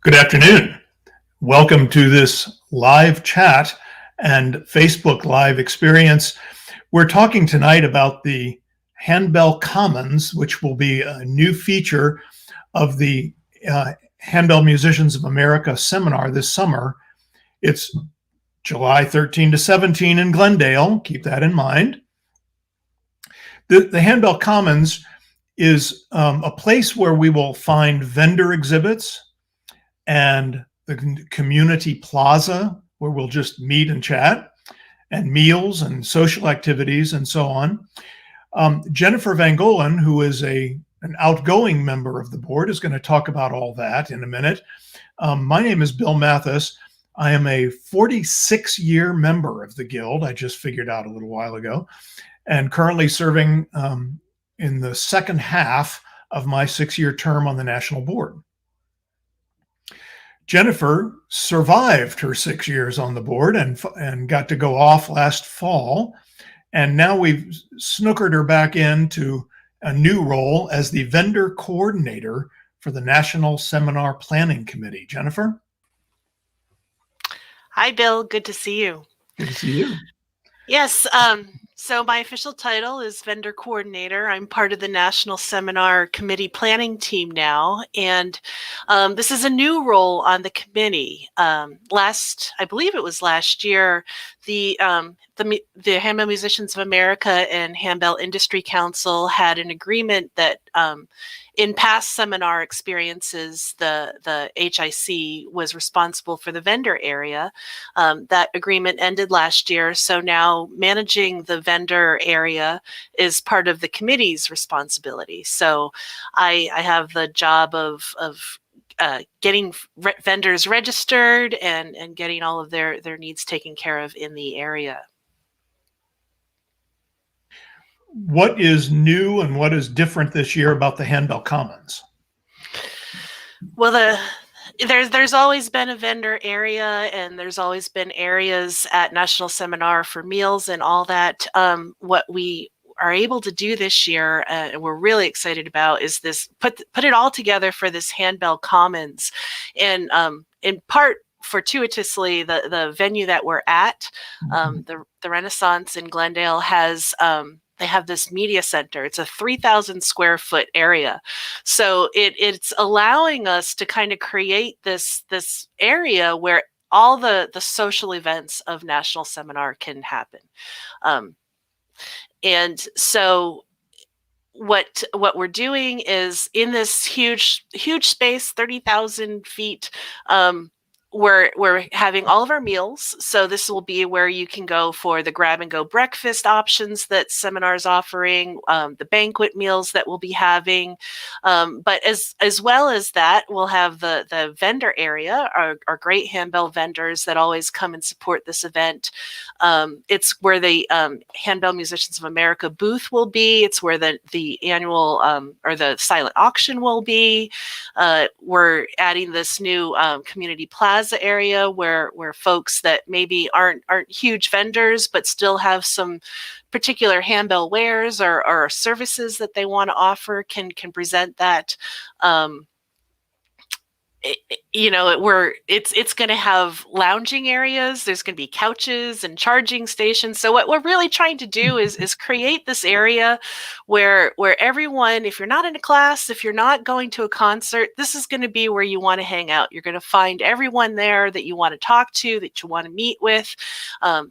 Good afternoon. Welcome to this live chat and Facebook Live experience. We're talking tonight about the Handbell Commons, which will be a new feature of the Handbell Musicians of America seminar this summer. It's July 13 to 17 in Glendale. Keep that in mind. The Handbell Commons is a place where we will find vendor exhibits and the community plaza where we'll just meet and chat, and meals and social activities and so on. Jennifer Van Golen, who is an outgoing member of the board, is going to talk about all that in a minute. My name is Bill Mathis. I am a 46-year member of the Guild, I just figured out a little while ago, and currently serving in the second half of my 6-year term on the national board. Jennifer survived her 6 years on the board and got to go off last fall. And now we've snookered her back into a new role as the vendor coordinator for the National Seminar Planning Committee. Jennifer? Hi, Bill. Good to see you. Good to see you. Yes. So my official title is vendor coordinator. I'm part of the National Seminar Committee planning team now, and this is a new role on the committee. I believe it was last year, the Handbell Musicians of America and Handbell Industry Council had an agreement that in past seminar experiences, the HIC was responsible for the vendor area. That agreement ended last year, so now managing the vendor area is part of the committee's responsibility. So I have the job of getting vendors registered and getting all of their needs taken care of in the area. What is new and what is different this year about the Handbell Commons? Well, there's always been a vendor area, and there's always been areas at National Seminar for meals and all that. What we are able to do this year, and we're really excited about, is this put it all together for this Handbell Commons, and in part fortuitously, the venue that we're at, the Renaissance in Glendale, has they have this media center. It's a 3,000 square foot area. So it's allowing us to kind of create this area where all the social events of National Seminar can happen. And so what we're doing is, in this huge space, 30,000 feet, we're having all of our meals. So this will be where you can go for the grab and go breakfast options that Seminar's offering, the banquet meals that we'll be having. But as well as that, we'll have the vendor area, our great handbell vendors that always come and support this event. It's where the Handbell Musicians of America booth will be. It's where the annual or the silent auction will be. We're adding this new community plaza area where folks that maybe aren't huge vendors but still have some particular handbell wares or services that they want to offer can present that. It's going to have lounging areas. There's going to be couches and charging stations. So what we're really trying to do is create this area where everyone, if you're not in a class, if you're not going to a concert, this is going to be where you want to hang out. You're going to find everyone there that you want to talk to, that you want to meet with,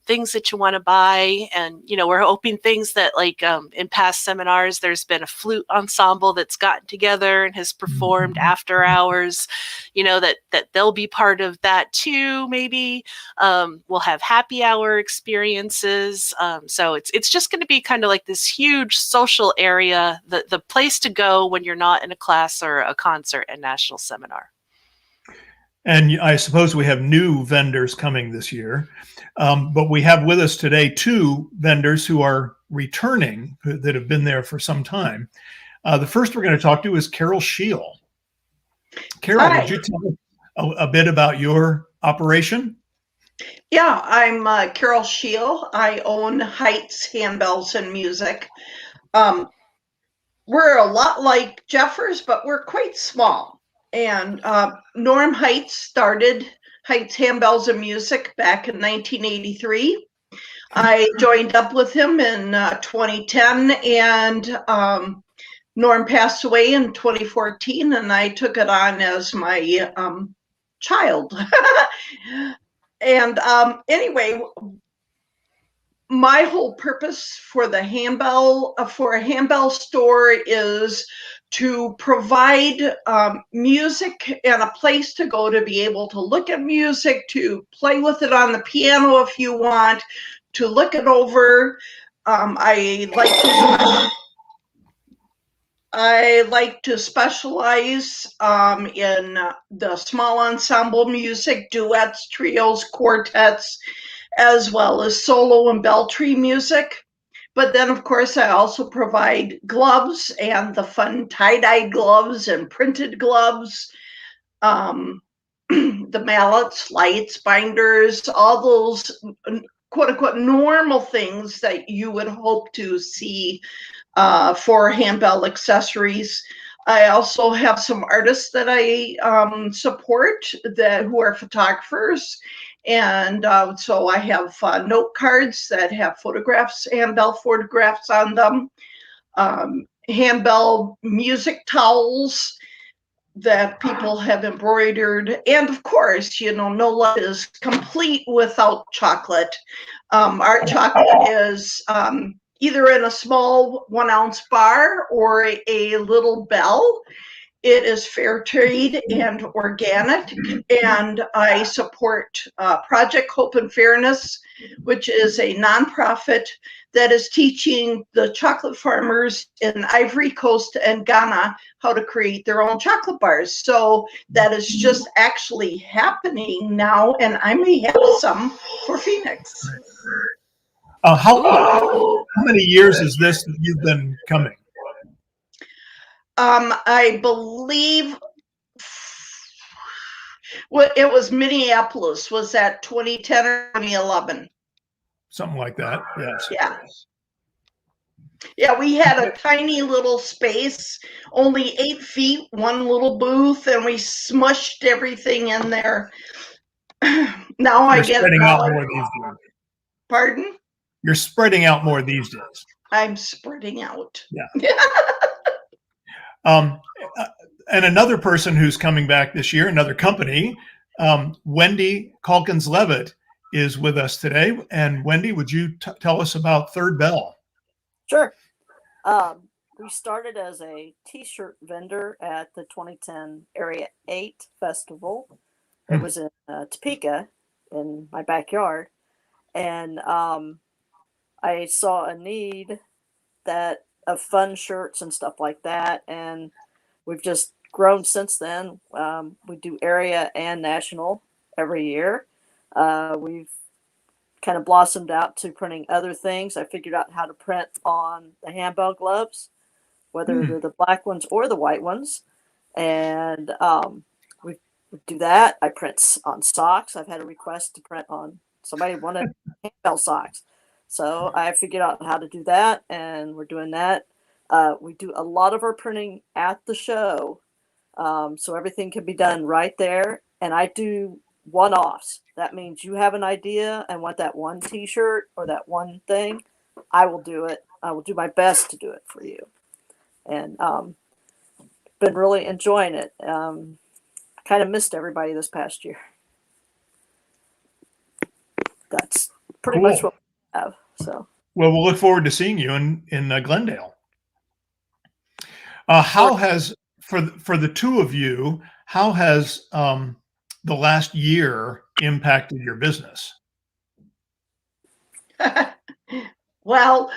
things that you want to buy. And, we're hoping things that like in past seminars, there's been a flute ensemble that's gotten together and has performed after hours. That they'll be part of that too. Maybe we'll have happy hour experiences. So it's just going to be kind of like this huge social area, the place to go when you're not in a class or a concert and national seminar. And I suppose we have new vendors coming this year, but we have with us today 2 vendors who are returning that have been there for some time. The first we're going to talk to is Carol Scheele. Carol, Hi. would you tell a bit about your operation? Yeah, I'm Carol Scheele. I own Heights Handbells and Music. We're a lot like Jeffers, but we're quite small. And Norm Heights started Heights Handbells and Music back in 1983. I joined up with him in 2010, and Norm passed away in 2014, and I took it on as my child. And anyway, my whole purpose for the for a handbell store is to provide music and a place to go to be able to look at music, to play with it on the piano if you want, to look it over. I like to specialize in the small ensemble music, duets, trios, quartets, as well as solo and bell-tree music. But then, of course, I also provide gloves and the fun tie-dye gloves and printed gloves, the mallets, lights, binders, all those quote-unquote normal things that you would hope to see for handbell accessories. I also have some artists that I support who are photographers. And so I have note cards that have photographs, handbell photographs on them, handbell music towels that people have embroidered. And of course, no life is complete without chocolate. Our chocolate is either in a small 1-ounce bar or a little bell. It is fair trade and organic, and I support Project Hope and Fairness, which is a nonprofit that is teaching the chocolate farmers in Ivory Coast and Ghana how to create their own chocolate bars. So that is just actually happening now, and I may have some for Phoenix. How many years is this that you've been coming? I believe it was Minneapolis. Was that 2010 or 2011? Something like that, yes. Yeah. Yeah, we had a tiny little space, only 8 feet, one little booth, and we smushed everything in there. Now I get spreading out more these days. Pardon? You're spreading out more these days. I'm spreading out. Yeah. And another person who's coming back this year, another company, Wendy Calkins is with us today. And Wendy, would you tell us about Third Bell? Sure. We started as a t-shirt vendor at the 2010 Area 8 Festival. It was in Topeka, in my backyard, and I saw a need that of fun shirts and stuff like that, and we've just grown since then. We do area and national every year. We've kind of blossomed out to printing other things. I figured out how to print on the handbell gloves, whether they're the black ones or the white ones, and we do that. I print on socks. I've had a request to print on, somebody wanted handbell socks, so I figured out how to do that, and we're doing that. We do a lot of our printing at the show, so everything can be done right there. And I do one-offs. That means you have an idea and want that one T-shirt or that one thing, I will do it. I will do my best to do it for you. And been really enjoying it. Kind of missed everybody this past year. That's pretty much what we have. So. Well, we'll look forward to seeing you in Glendale. How has, for the two of you, how has the last year impacted your business? Well,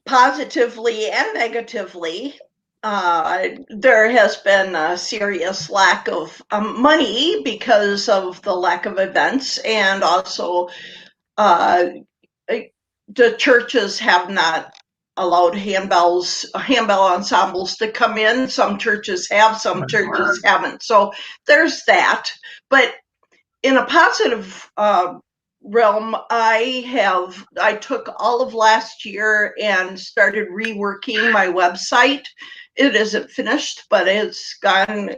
positively and negatively. There has been a serious lack of money because of the lack of events, and also the churches have not allowed handbell ensembles to come in. Some churches have, some churches haven't. So there's that. But in a positive realm, I took all of last year and started reworking my website. It isn't finished, but it's gotten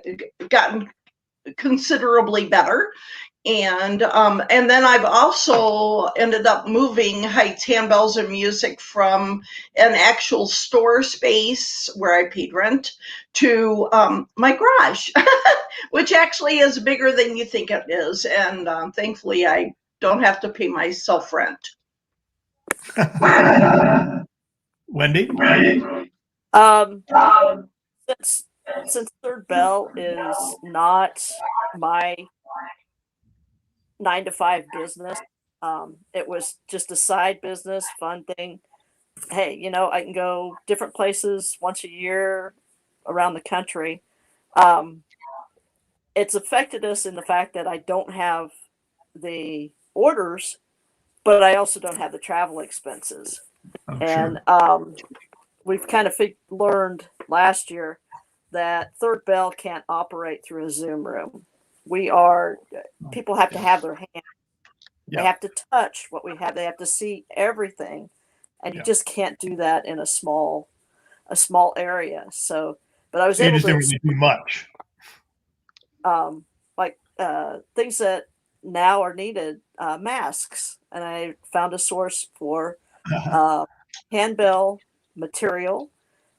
considerably better. And then I've also ended up moving Heights Handbells and Music from an actual store space where I paid rent to my garage, which actually is bigger than you think it is. And thankfully, I don't have to pay myself rent. Wendy? Since Third Bell is not my 9-to-5 business, it was just a side business, fun thing. Hey, I can go different places once a year around the country. It's affected us in the fact that I don't have the orders, but I also don't have the travel expenses. And we've kind of learned last year that Third Bell can't operate through a Zoom room. People have to have their hand. They have to touch what we have. They have to see everything, and you just can't do that in a small area. So, but I was able to do much. Like things that now are needed, masks, and I found a source for handbell material,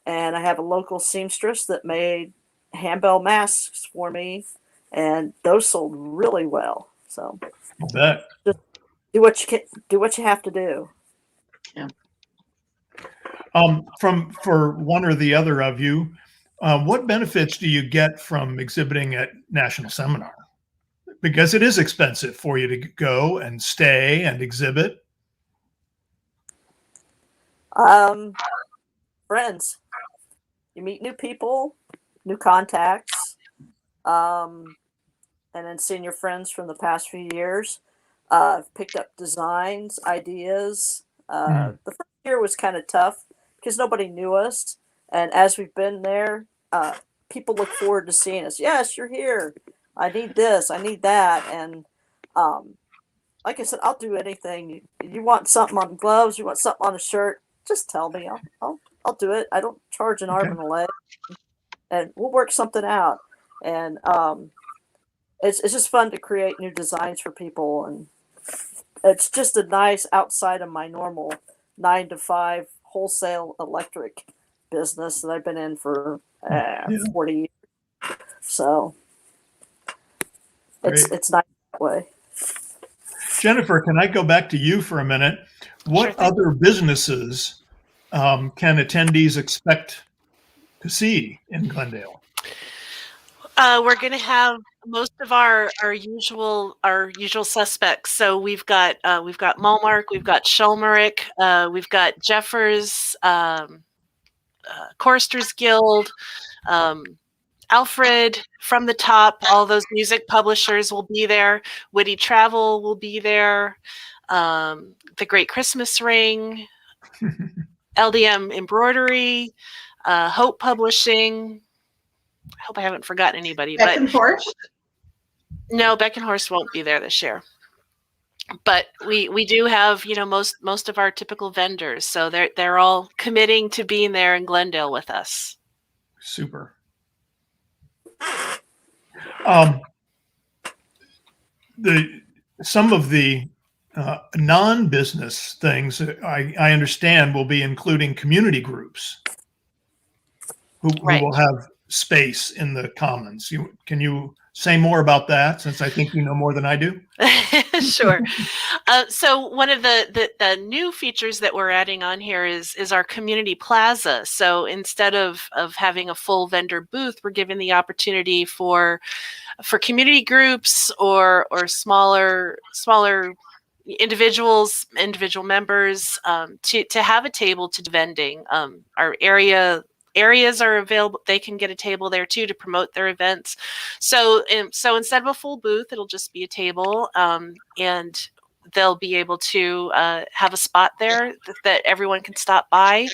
and I have a local seamstress that made handbell masks for me. And those sold really well. So just do what you have to do. Yeah. For one or the other of you, what benefits do you get from exhibiting at National Seminar? Because it is expensive for you to go and stay and exhibit. Friends. You meet new people, new contacts. And then seeing your friends from the past few years, picked up designs, ideas. The first year was kind of tough because nobody knew us. And as we've been there, people look forward to seeing us. Yes, you're here. I need this. I need that. And like I said, I'll do anything. You want something on gloves? You want something on a shirt? Just tell me. I'll do it. I don't charge an arm and a leg. And we'll work something out. And it's just fun to create new designs for people, and it's just a nice outside of my normal 9-to-5 wholesale electric business that I've been in for 40 years. So it's nice that way. Jennifer, can I go back to you for a minute? What other businesses can attendees expect to see in Glendale? We're going to have most of our usual suspects. So we've got Malmark, we've got Schulmerich, we've got Jeffers, Choristers Guild, Alfred from the Top. All those music publishers will be there. Witty Travel will be there. The Great Christmas Ring, LDM Embroidery, Hope Publishing. I hope I haven't forgotten anybody. Beckenhorst? No, Beckenhorst won't be there this year. But we do have, most of our typical vendors. So they're all committing to being there in Glendale with us. Super. Some of the non-business things I understand will be including community groups who will have space in the commons. Can you say more about that, since I think you know more than I do? Sure. So one of the new features that we're adding on here is our community plaza. So instead of having a full vendor booth, we're giving the opportunity for community groups or smaller individual members to have a table to do vending. Our areas are available. They can get a table there too to promote their events. So instead of a full booth, it'll just be a table, and they'll be able to have a spot there that everyone can stop by.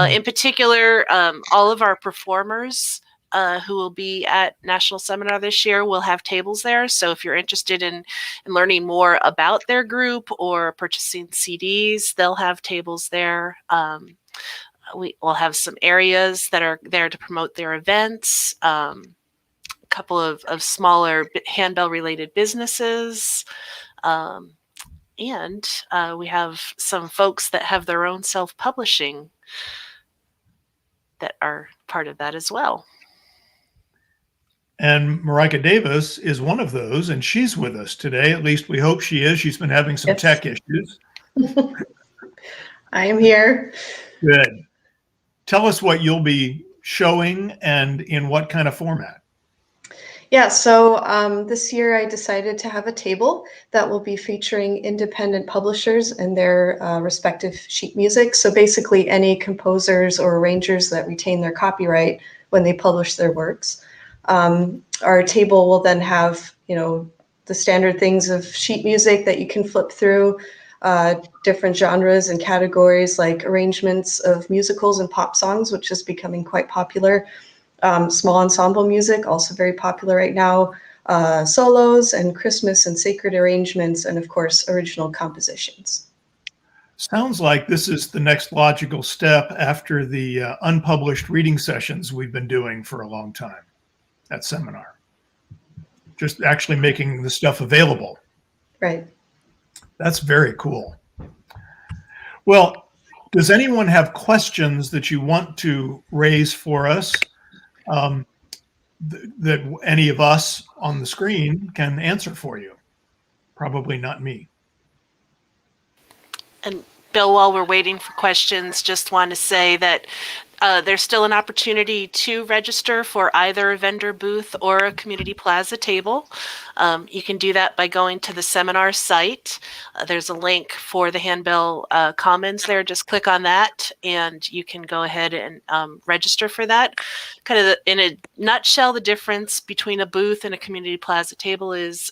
In particular, all of our performers who will be at National Seminar this year will have tables there. So if you're interested in learning more about their group or purchasing CDs, they'll have tables there. We will have some areas that are there to promote their events, a couple of smaller handbell related businesses, and we have some folks that have their own self-publishing that are part of that as well. And Marika Davis is one of those, and she's with us today. At least we hope she is. She's been having some tech issues. I am here. Good. Tell us what you'll be showing and in what kind of format. Yeah, so this year I decided to have a table that will be featuring independent publishers and their respective sheet music. So basically any composers or arrangers that retain their copyright when they publish their works. Our table will then have, the standard things of sheet music that you can flip through, different genres and categories like arrangements of musicals and pop songs, which is becoming quite popular. Small ensemble music, also very popular right now. Solos and Christmas and sacred arrangements, and of course, original compositions. Sounds like this is the next logical step after the unpublished reading sessions we've been doing for a long time at seminar. Just actually making the stuff available. Right. That's very cool. Well, does anyone have questions that you want to raise for us that any of us on the screen can answer for you? Probably not me. And Bill, while we're waiting for questions, just want to say that there's still an opportunity to register for either a vendor booth or a community plaza table. You can do that by going to the seminar site. There's a link for the Handbell Commons there. Just click on that and you can go ahead and register for that. Kind of in a nutshell, the difference between a booth and a community plaza table is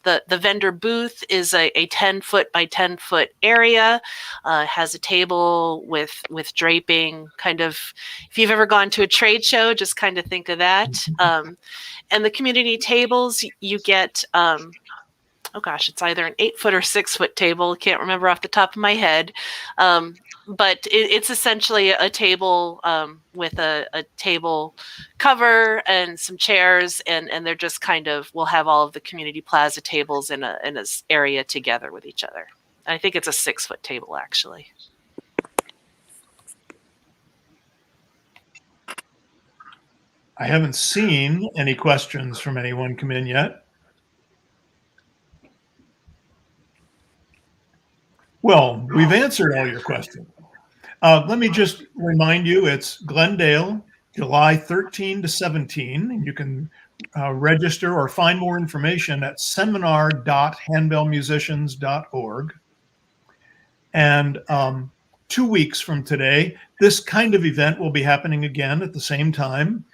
the vendor booth is a 10-foot by 10-foot area, has a table with draping, kind of, if you've ever gone to a trade show, just kind of think of that. And the community tables, you get, oh gosh, it's either an 8-foot or 6-foot table. Can't remember off the top of my head. But it's essentially a table with a table cover and some chairs, and they're just kind of, we'll have all of the community plaza tables in a area together with each other. I think it's a 6-foot table, actually. I haven't seen any questions from anyone come in yet. Well, we've answered all your questions. Let me just remind you, it's Glendale July 13 to 17. And you can register or find more information at seminar.handbellmusicians.org. And 2 weeks from today, this kind of event will be happening again at the same time,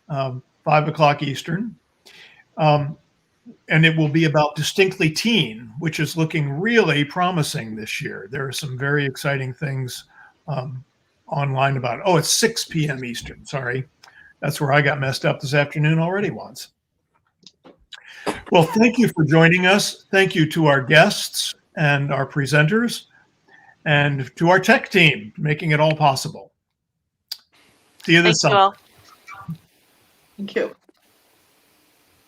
5 o'clock Eastern. And it will be about Distinctly Teen, which is looking really promising this year. There are some very exciting things online about it. Oh, it's 6 p.m. Eastern. Sorry. That's where I got messed up this afternoon already once. Well, thank you for joining us. Thank you to our guests and our presenters and to our tech team making it all possible. See you this Thank you summer. all. Thank you.